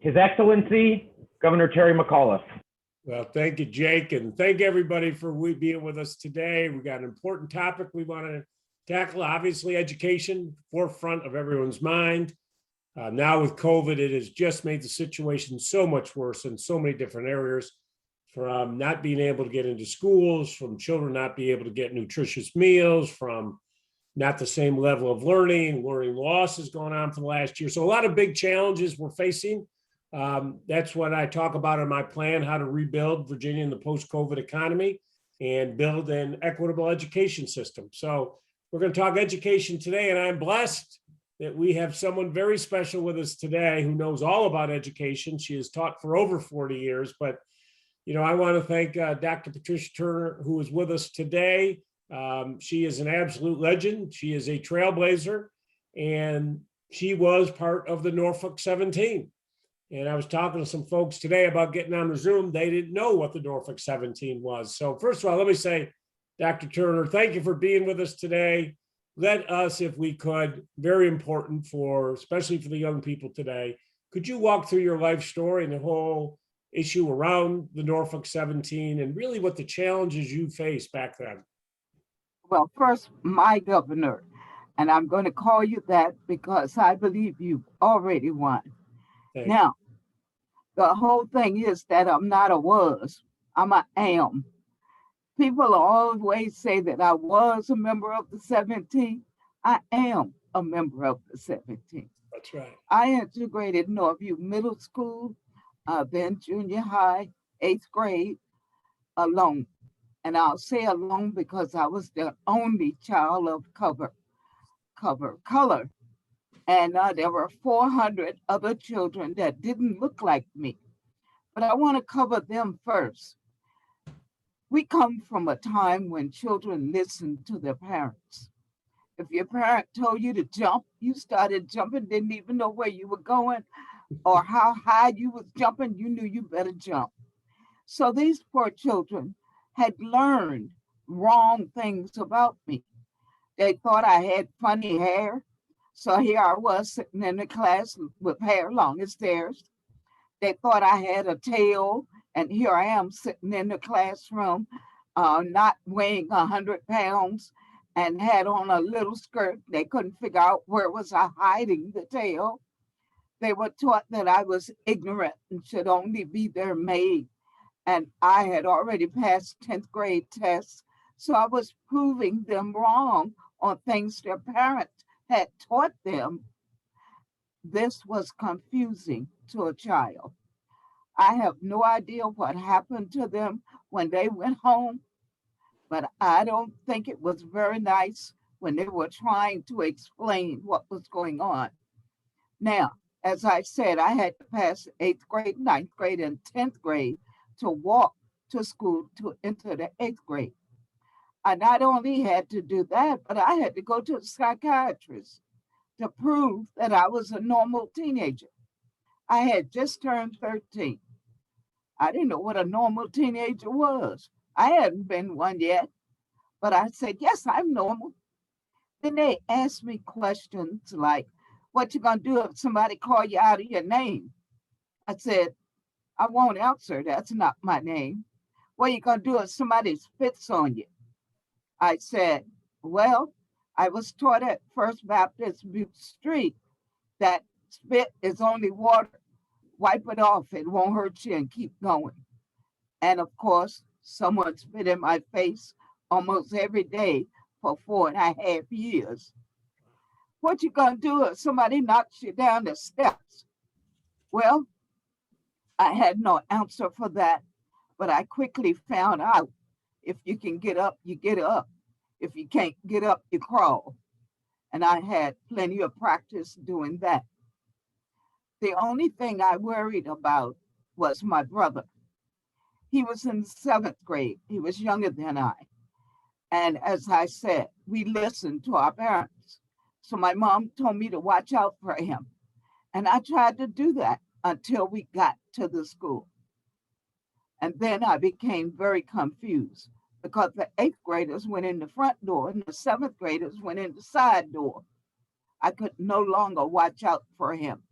His Excellency, Governor Terry McAuliffe. Well, thank you, Jake, and thank everybody for being with us today. We got an important topic we want to tackle. Obviously, education, forefront of everyone's mind. Now with COVID, it has just made the situation so much worse in so many different areas, from not being able to get into schools, from children not being able to get nutritious meals, from not the same level of learning loss has gone on for the last year. So a lot of big challenges we're facing. That's what I talk about in my plan, how to rebuild Virginia in the post-COVID economy and build an equitable education system. So we're going to talk education today, and I'm blessed that we have someone very special with us today who knows all about education. She has taught for over 40 years, but I want to thank Dr. Patricia Turner, who is with us today. She is an absolute legend. She is a trailblazer, and she was part of the Norfolk 17. And I was talking to some folks today about getting on the Zoom. They didn't know what the Norfolk 17 was. So first of all, let me say, Dr. Turner, thank you for being with us today. Let us, if we could, very important especially for the young people today, could you walk through your life story and the whole issue around the Norfolk 17 and really what the challenges you faced back then? Well, first, my governor, and I'm going to call you that because I believe you've already won. Thanks. Now, the whole thing is that I'm not a was, I'm a am. People always say that I was a member of the 17. I am a member of the 17. That's right. I integrated Northview Middle School, then junior high, 8th grade, alone. And I'll say alone because I was the only child of color. And there were 400 other children that didn't look like me. But I want to cover them first. We come from a time when children listened to their parents. If your parent told you to jump, you started jumping, didn't even know where you were going or how high you was jumping, you knew you better jump. So these poor children had learned wrong things about me. They thought I had funny hair. So here I was sitting in the class with hair long as theirs. They thought I had a tail, and here I am sitting in the classroom, not weighing 100 pounds, and had on a little skirt. They couldn't figure out where was I hiding the tail. They were taught that I was ignorant and should only be their maid. And I had already passed 10th grade tests, so I was proving them wrong on things their parents had taught them. This was confusing to a child. I have no idea what happened to them when they went home, but I don't think it was very nice when they were trying to explain what was going on. Now, as I said, I had to pass 8th grade, 9th grade, and 10th grade to walk to school to enter the 8th grade. I not only had to do that, but I had to go to a psychiatrist to prove that I was a normal teenager. I had just turned 13. I didn't know what a normal teenager was. I hadn't been one yet, but I said, yes, I'm normal. Then they asked me questions like, what you gonna do if somebody call you out of your name? I said, I won't answer, that's not my name. What you gonna do if somebody spits on you? I said, well, I was taught at First Baptist Butte Street that spit is only water. Wipe it off, it won't hurt you, and keep going. And of course, someone spit in my face almost every day for 4.5 years. What you gonna do if somebody knocks you down the steps? Well, I had no answer for that, but I quickly found out if you can get up, you get up. If you can't get up, you crawl. And I had plenty of practice doing that. The only thing I worried about was my brother. He was in 7th grade. He was younger than I. And as I said, we listened to our parents. So my mom told me to watch out for him. And I tried to do that until we got to the school. And then I became very confused because the 8th graders went in the front door and the 7th graders went in the side door. I could no longer watch out for him.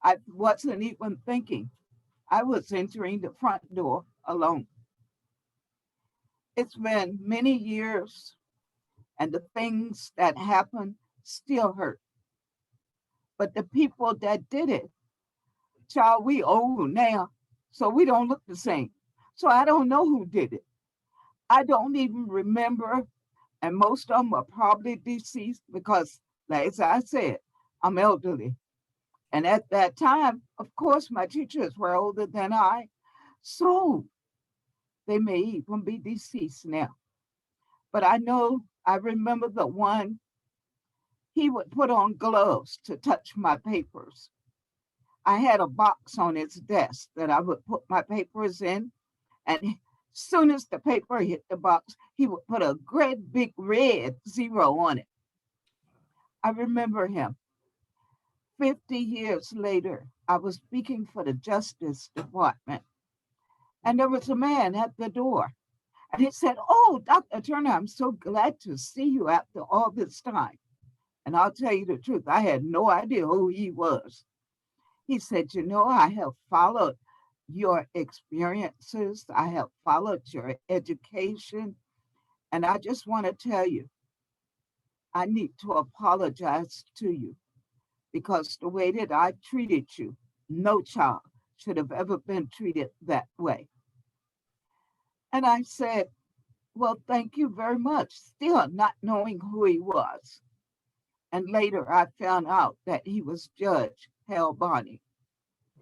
I wasn't even thinking. I was entering the front door alone. It's been many years, and the things that happened still hurt. But the people that did it, child, we old now, so we don't look the same. So I don't know who did it. I don't even remember, and most of them are probably deceased because, like as I said, I'm elderly. And at that time, of course, my teachers were older than I, so they may even be deceased now. But I know I remember the one, he would put on gloves to touch my papers. I had a box on his desk that I would put my papers in, and as soon as the paper hit the box, he would put a great big red zero on it. I remember him. 50 years later, I was speaking for the Justice Department, and there was a man at the door. And he said, "Oh, Dr. Turner, I'm so glad to see you after all this time." And I'll tell you the truth, I had no idea who he was. He said, "You know, I have followed your experiences, I have followed your education, and I just want to tell you, I need to apologize to you because the way that I treated you, no child should have ever been treated that way." And I said, "Well, thank you very much," still not knowing who he was. And later I found out that he was Judge Hal Bonney.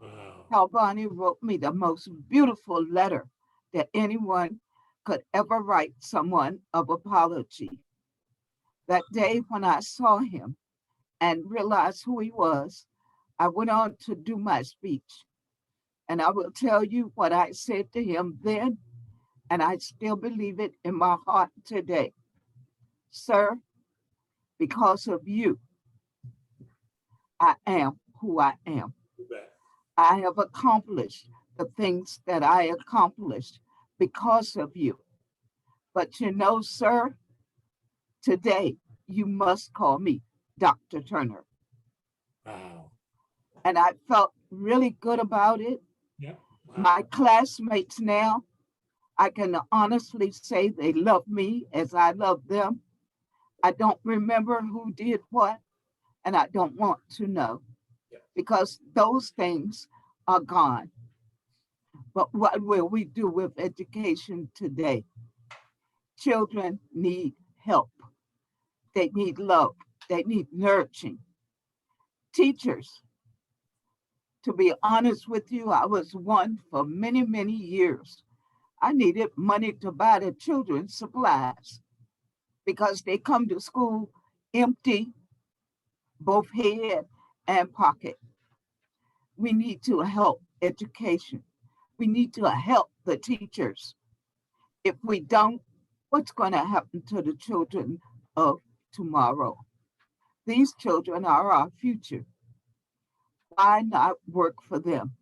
Wow. Hal Bonney wrote me the most beautiful letter that anyone could ever write someone of apology. That day when I saw him and realized who he was, I went on to do my speech. And I will tell you what I said to him then, and I still believe it in my heart today. "Sir, because of you, I am who I am. You bet. I have accomplished the things that I accomplished because of you. But you know, sir, today you must call me Dr. Turner." Wow. And I felt really good about it. Yeah. Wow. My classmates now, I can honestly say they love me as I love them. I don't remember who did what, and I don't want to know Yeah. because those things are gone. But what will we do with education today? Children need help. They need love. They need nurturing. Teachers, to be honest with you, I was one for many, many years. I needed money to buy the children's supplies because they come to school empty, both head and pocket. We need to help education. We need to help the teachers. If we don't, what's going to happen to the children of tomorrow? These children are our future. Why not work for them?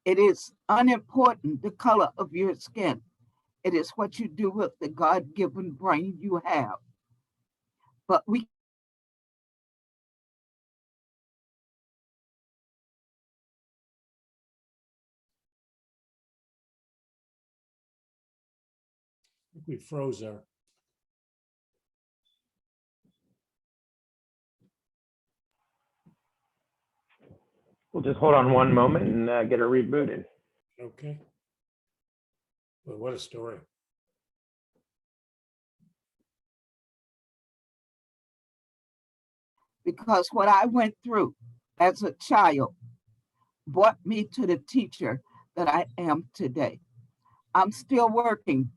It is unimportant the color of your skin. It is what you do with the God given brain you have. But we I think we froze there. We'll just hold on one moment and get her rebooted. Okay. Well, what a story. because what I went through as a child brought me to the teacher that I am today. I'm still working.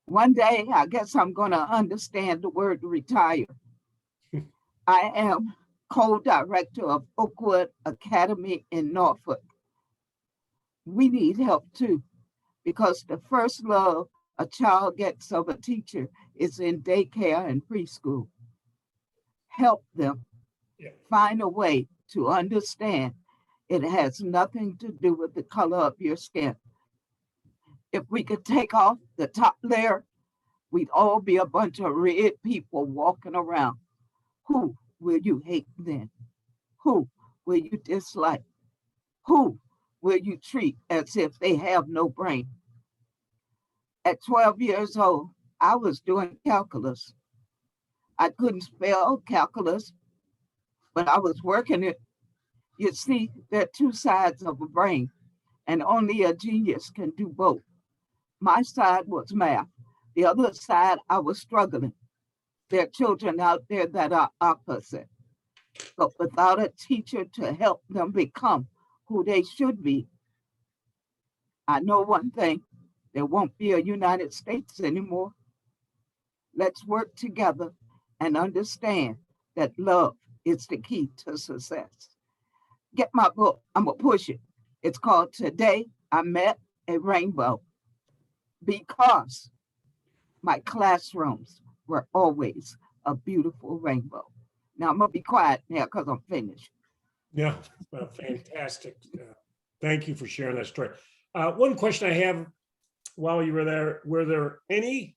One day, I guess I'm going to understand the word retire. I am co-director of Oakwood Academy in Norfolk. We need help too, because the first love a child gets of a teacher is in daycare and preschool. Help them Yeah. find a way to understand it has nothing to do with the color of your skin. If we could take off the top layer, we'd all be a bunch of red people walking around. Who will you hate then? Who will you dislike? Who will you treat as if they have no brain? At 12 years old, I was doing calculus. I couldn't spell calculus, but I was working it. You see, there are two sides of a brain, and only a genius can do both. My side was math. The other side, I was struggling. There are children out there that are opposite, but without a teacher to help them become who they should be, I know one thing, there won't be a United States anymore. Let's work together and understand that love is the key to success. Get my book, I'm gonna push it. It's called Today I Met a Rainbow, because my classrooms were always a beautiful rainbow. Now I'm gonna be quiet now because I'm finished. Yeah, well, fantastic. Thank you for sharing that story. One question I have while you were there any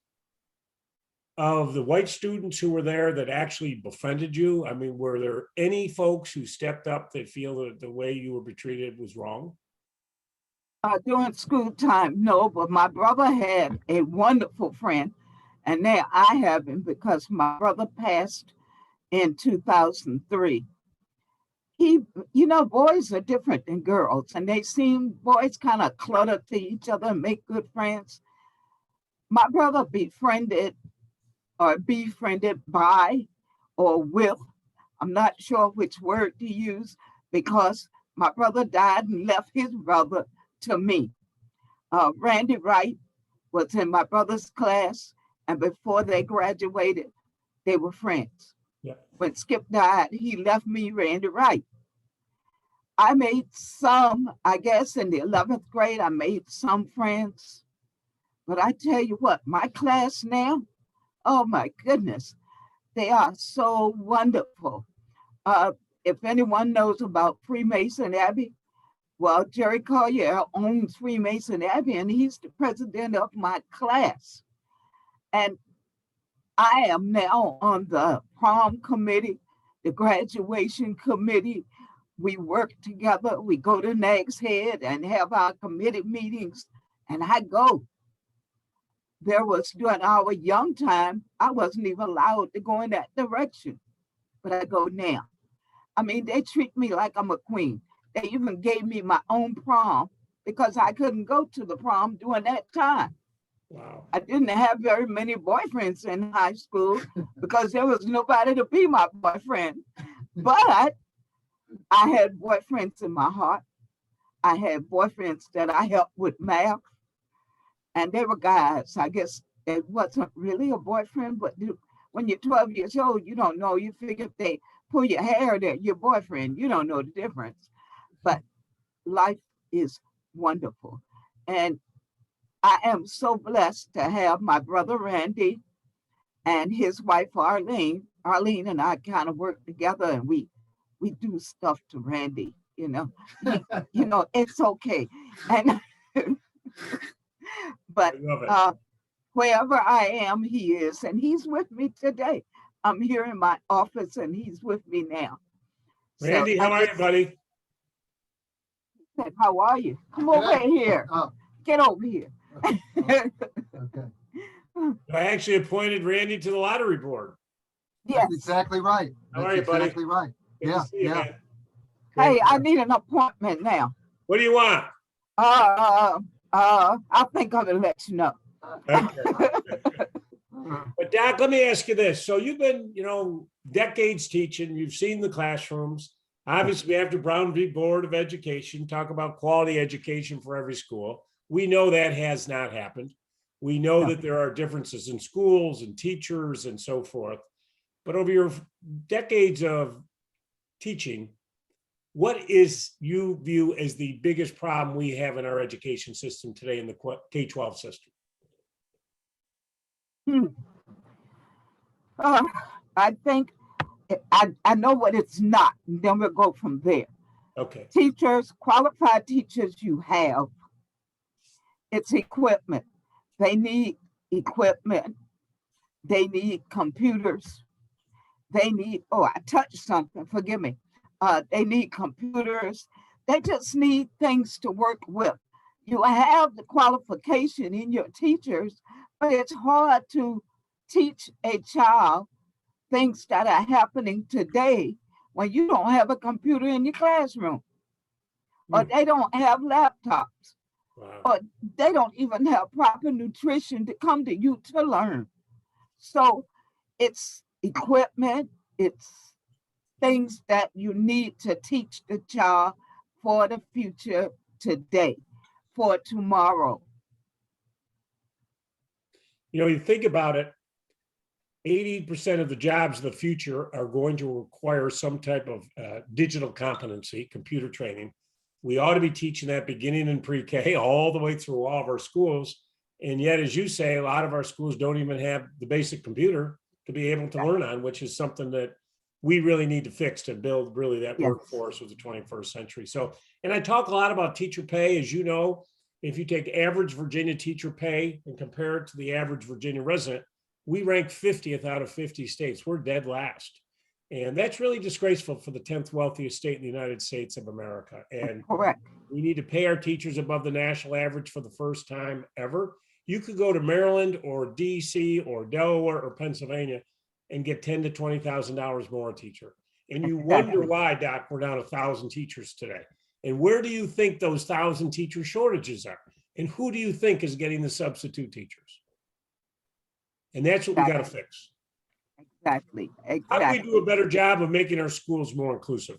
of the white students who were there that actually befriended you? I mean, were there any folks who stepped up that feel that the way you were treated was wrong? During school time, no, but my brother had a wonderful friend, and now I have him because my brother passed in 2003. He, boys are different than girls, and boys kind of clutter to each other and make good friends. My brother befriended by or with, I'm not sure which word to use, because my brother died and left his brother to me. Randy Wright was in my brother's class, and before they graduated, they were friends. Yeah. When Skip died, he left me Randy Wright. I made some, I guess in the 11th grade, I made some friends. But I tell you what, my class now, oh my goodness, they are so wonderful. If anyone knows about Freemason Abbey, well, Jerry Collier owns Freemason Abbey, and he's the president of my class. And I am now on the prom committee, the graduation committee. We work together. We go to Nags Head and have our committee meetings, and I go. There was, during our young time, I wasn't even allowed to go in that direction, but I go now. I mean, they treat me like I'm a queen. They even gave me my own prom because I couldn't go to the prom during that time. Wow. I didn't have very many boyfriends in high school because there was nobody to be my boyfriend. But I had boyfriends in my heart. I had boyfriends that I helped with math, and they were guys. I guess it wasn't really a boyfriend, but when you're 12 years old, you don't know. You figure if they pull your hair, they're your boyfriend. You don't know the difference. But life is wonderful. And I am so blessed to have my brother Randy and his wife Arlene. Arlene and I kind of work together, and we do stuff to Randy, it's okay. And but wherever I am, he is, and he's with me today. I'm here in my office, and he's with me now. Randy, how are you, buddy? How are you? Come over here. Get over here. Okay. I actually appointed Randy to the lottery board. Yes. That's exactly right. How are you, buddy? Exactly right. Good to Yeah, see you, yeah. man. Hey, I need an appointment now. What do you want? I think I'm gonna let you know. Okay. But Doc, let me ask you this. So you've been, decades teaching, you've seen the classrooms. Obviously, after Brown v. Board of Education, talk about quality education for every school. We know that has not happened. We know that there are differences in schools and teachers and so forth. But over your decades of teaching, what is you view as the biggest problem we have in our education system today in the K-12 system? I think I know what it's not, and then we'll go from there. Okay. Teachers, qualified teachers you have, it's equipment. They need equipment. They need computers. They need, I touched something, forgive me. They need computers. They just need things to work with. You have the qualification in your teachers, but it's hard to teach a child things that are happening today when you don't have a computer in your classroom, or they don't have laptops, Wow. or they don't even have proper nutrition to come to you to learn. So it's equipment, it's things that you need to teach the child for the future today, for tomorrow. You know, you think about it, 80% of the jobs of the future are going to require some type of digital competency, computer training. We ought to be teaching that beginning in pre-K all the way through all of our schools. And yet, as you say, a lot of our schools don't even have the basic computer to be able to learn on, which is something that we really need to fix to build really that Yes. workforce of the 21st century. So, and I talk a lot about teacher pay, as you know. If you take average Virginia teacher pay and compare it to the average Virginia resident, we rank 50th out of 50 states. We're dead last. And that's really disgraceful for the 10th wealthiest state in the United States of America. And Correct. we need to pay our teachers above the national average for the first time ever. You could go to Maryland or DC or Delaware or Pennsylvania and get $10,000 to $20,000 more a teacher. And you wonder why, Doc, we're down 1,000 teachers today. And where do you think those 1,000 teacher shortages are? And who do you think is getting the substitute teachers? And that's what we got to fix. Exactly. How do we do a better job of making our schools more inclusive?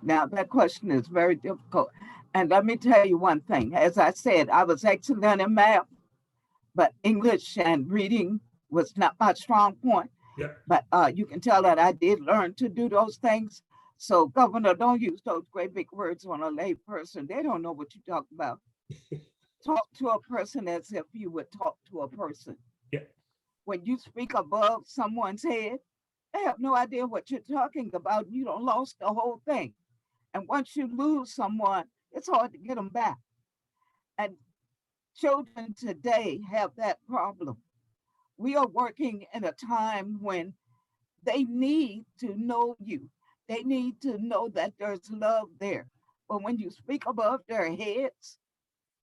Now, that question is very difficult. And let me tell you one thing. As I said, I was excellent in math, but English and reading was not my strong point. Yep. But you can tell that I did learn to do those things. So, Governor, don't use those great big words on a lay person. They don't know what you talk about. Talk to a person as if you would talk to a person. Yeah. When you speak above someone's head, they have no idea what you're talking about. You don't lost the whole thing. And once you lose someone, it's hard to get them back. And children today have that problem. We are working in a time when they need to know you. They need to know that there's love there. But when you speak above their heads,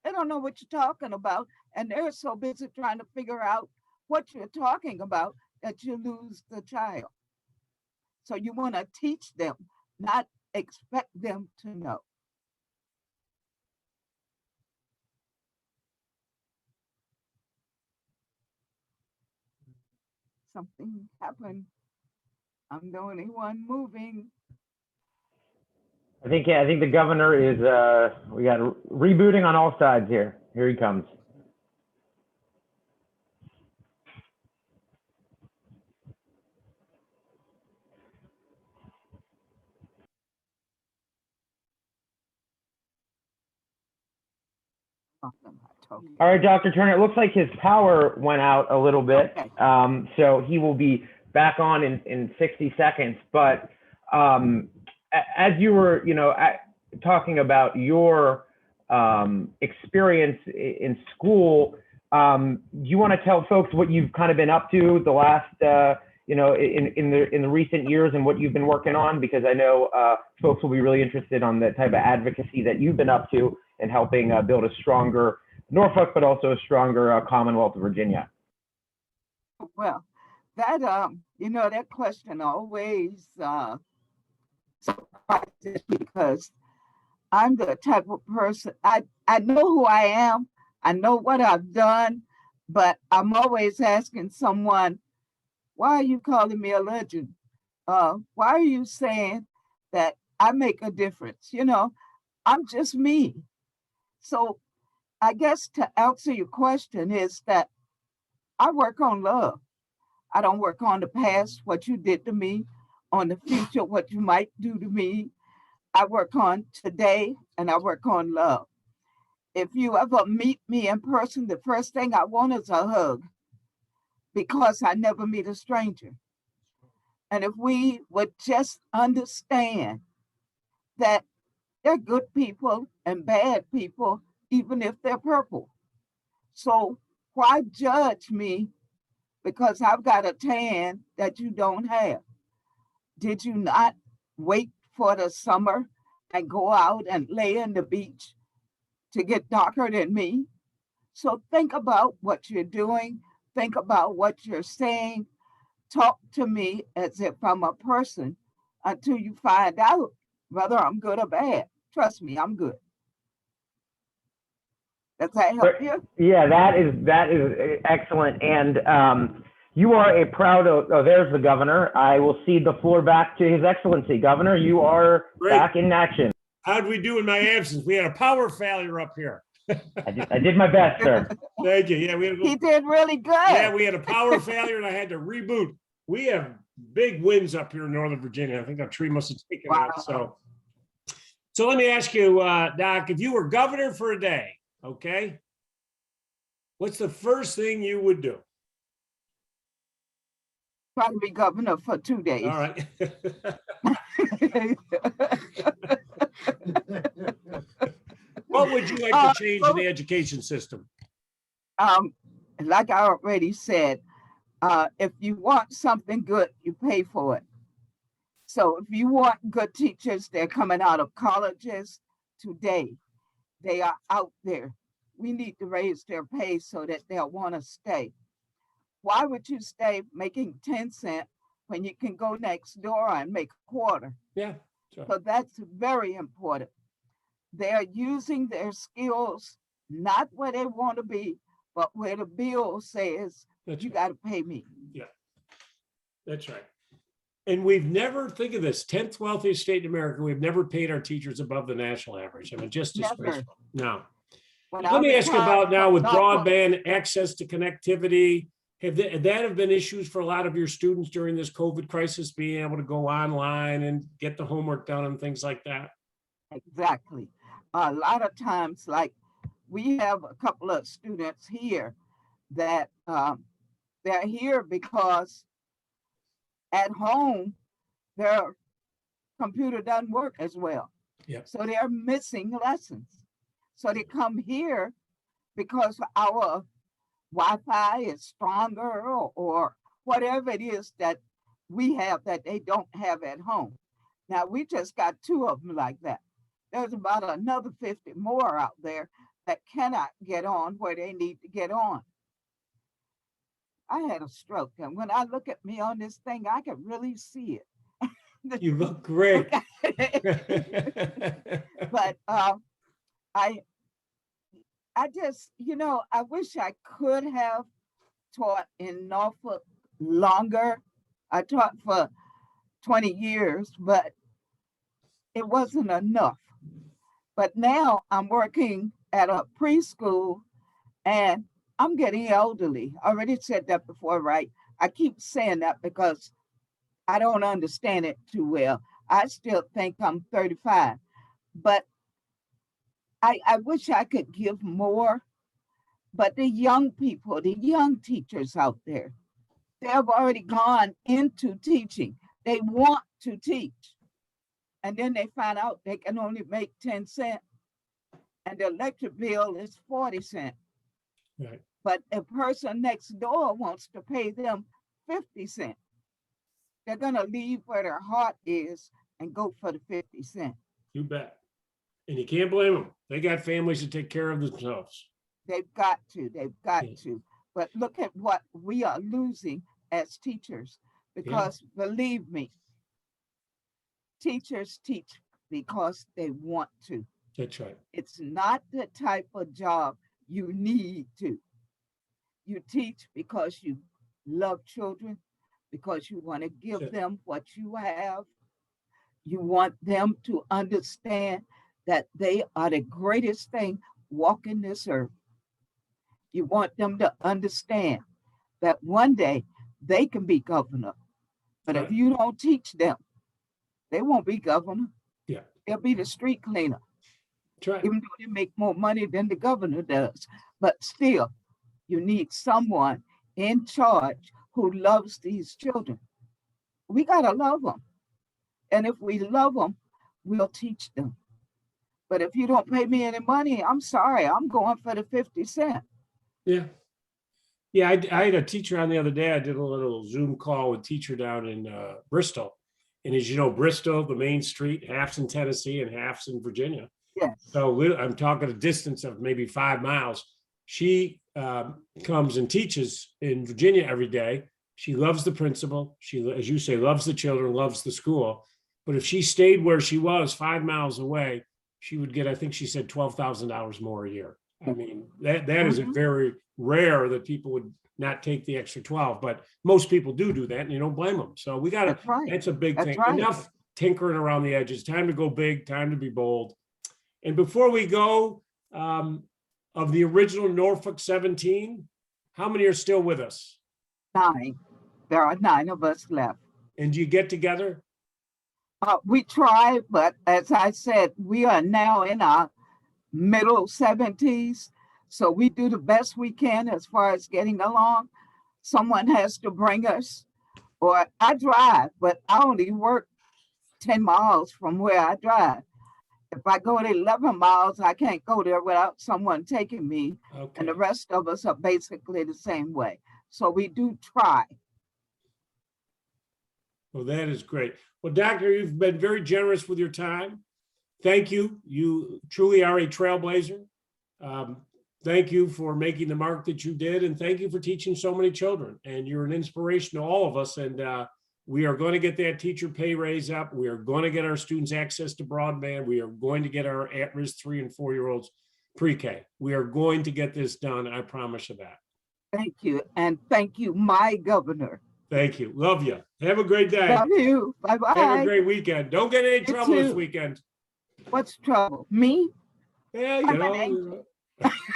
they don't know what you're talking about. And they're so busy trying to figure out what you're talking about that you lose the child. So you want to teach them, not expect them to know. Something happened. I'm the only one moving. I think the governor is, we got rebooting on all sides here. Here he comes. All right, Dr. Turner, it looks like his power went out a little bit. Okay. So he will be back on in 60 seconds. But as you were, talking about your experience in school, do you want to tell folks what you've kind of been up to the last, in the recent years and what you've been working on? Because I know folks will be really interested on the type of advocacy that you've been up to in helping build a stronger Norfolk, but also a stronger Commonwealth of Virginia. Well, that that question always surprises me because I'm the type of person, I know who I am, I know what I've done, but I'm always asking someone, why are you calling me a legend? Why are you saying that I make a difference? I'm just me. So I guess to answer your question is that I work on love. I don't work on the past, what you did to me, on the future, what you might do to me. I work on today and I work on love. If you ever meet me in person, the first thing I want is a hug because I never meet a stranger. And if we would just understand that they're good people and bad people, even if they're purple. So why judge me because I've got a tan that you don't have? Did you not wait for the summer and go out and lay in the beach to get darker than me? So think about what you're doing. Think about what you're saying. Talk to me as if I'm a person until you find out whether I'm good or bad. Trust me, I'm good. Does that help you? Yeah, that is excellent. And you are a proud. Oh, there's the governor. I will cede the floor back to His Excellency. Governor, you are Great. back in action. How'd we do in my absence? We had a power failure up here. I did my best, sir. Thank you. Yeah, He did really good. yeah, we had a power failure and I had to reboot. We have big winds up here in Northern Virginia. I think a tree must have taken Wow. out. So let me ask you, Doc, if you were governor for a day, okay, what's the first thing you would do? Try to be governor for 2 days. All right. What would you like to change in the education system? Like I already said, if you want something good, you pay for it. So if you want good teachers, they're coming out of colleges today. They are out there. We need to raise their pay so that they'll want to stay. Why would you stay making 10 cents when you can go next door and make a quarter? Yeah. Sure. So that's very important. They're using their skills not where they want to be, but where the bill says That's you right. got to pay me. That's right. And we've never, think of this, 10th wealthiest state in America, we've never paid our teachers above the national average. I mean, just Never. disgraceful. No. When Let I me ask you retired about now from with Norfolk, broadband access to connectivity. Have been issues for a lot of your students during this COVID crisis, being able to go online and get the homework done and things like that? exactly. A lot of times, like we have a couple of students here that they're here because at home their computer doesn't work as well. Yep. So they're missing lessons. So they come here because our Wi-Fi is stronger or whatever it is that we have that they don't have at home. Now we just got 2 of them like that. There's about another 50 more out there that cannot get on where they need to get on. I had a stroke, and when I look at me on this thing, I can really see it. You look great. But I just, I wish I could have taught in Norfolk longer. I taught for 20 years, but it wasn't enough. But now I'm working at a preschool and I'm getting elderly. I already said that before, right? I keep saying that because I don't understand it too well. I still think I'm 35, but I wish I could give more. But the young people, the young teachers out there, they have already gone into teaching. They want to teach. And then they find out they can only make 10 cents and the electric bill is 40 cents. Right. But a person next door wants to pay them 50 cents. They're going to leave where their heart is and go for the 50 cents. You bet. And you can't blame them. They got families to take care of themselves. They've got to. Yes. But look at what we are losing as teachers, because believe me, teachers teach because they want to. That's right. It's not the type of job you need to. You teach because you love children, because you want to give them what you have. You want them to understand that they are the greatest thing walking this earth. You want them to understand that one day they can be governor. But if you don't teach them, they won't be governor. Yeah. They'll be the street cleaner. That's right. Even though they make more money than the governor does. But still, you need someone in charge who loves these children. We got to love them. And if we love them, we'll teach them. But if you don't pay me any money, I'm sorry, I'm going for the 50 cents. Yeah. Yeah, I had a teacher on the other day. I did a little Zoom call with a teacher down in Bristol. And as you know, Bristol, the main street, half's in Tennessee and half's in Virginia. Yes. So I'm talking a distance of maybe 5 miles. She comes and teaches in Virginia every day. She loves the principal. She, as you say, loves the children, loves the school. But if she stayed where she was 5 miles away, she would get, I think she said, $12,000 more a year. I mean, that is a very rare that people would not take the extra 12, but most people do that, and you don't blame them. So we got to, That's right. that's a big That's thing. right. Enough tinkering around the edges. Time to go big, time to be bold. And before we go, of the original Norfolk 17, how many are still with us? 9. There are 9 of us left. And do you get together? We try, but as I said, we are now in our middle 70s. So we do the best we can as far as getting along. Someone has to bring us, or I drive, but I only work 10 miles from where I drive. If I go to 11 miles, I can't go there without someone taking me. Okay. And the rest of us are basically the same way. So we do try. Well, that is great. Well, Doctor, you've been very generous with your time. Thank you. You truly are a trailblazer. Thank you for making the mark that you did, and thank you for teaching so many children. And you're an inspiration to all of us. And we are going to get that teacher pay raise up. We are going to get our students access to broadband. We are going to get our at-risk 3 and 4-year-olds pre-K. We are going to get this done. I promise you that. Thank you. And thank you, my governor. Thank you. Love you. Have a great day. Love you. Bye-bye. Have a great weekend. Don't get in any trouble this too. weekend. What's trouble? Me? Yeah, I'm an angel.